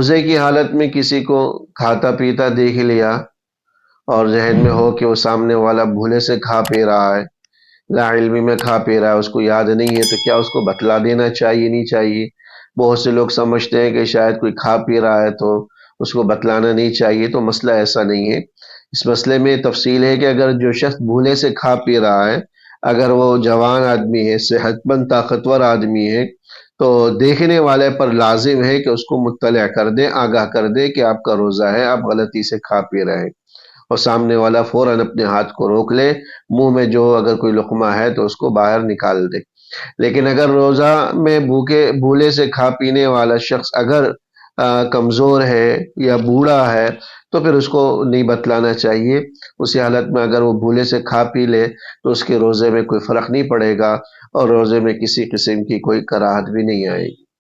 روزے کی حالت میں کسی کو کھاتا پیتا دیکھ لیا اور ذہن میں ہو کہ وہ سامنے والا بھولے سے کھا پی رہا ہے، لا علمی میں کھا پی رہا ہے، اس کو یاد نہیں ہے، تو کیا اس کو بتلا دینا چاہیے نہیں چاہیے؟ بہت سے لوگ سمجھتے ہیں کہ شاید کوئی کھا پی رہا ہے تو اس کو بتلانا نہیں چاہیے، تو مسئلہ ایسا نہیں ہے۔ اس مسئلے میں تفصیل ہے کہ اگر جو شخص بھولے سے کھا پی رہا ہے، اگر وہ جوان آدمی ہے، صحت مند طاقتور آدمی ہے، تو دیکھنے والے پر لازم ہے کہ اس کو مطلع کر دے، آگاہ کر دے کہ آپ کا روزہ ہے، آپ غلطی سے کھا پی رہے ہیں، اور سامنے والا فوراً اپنے ہاتھ کو روک لے، منہ میں جو اگر کوئی لقمہ ہے تو اس کو باہر نکال دے۔ لیکن اگر روزہ میں بھولے سے کھا پینے والا شخص اگر کمزور ہے یا بوڑھا ہے تو پھر اس کو نہیں بتلانا چاہیے۔ اسی حالت میں اگر وہ بھولے سے کھا پی لے تو اس کے روزے میں کوئی فرق نہیں پڑے گا، اور روزے میں کسی قسم کی کوئی کراہت بھی نہیں آئے گی۔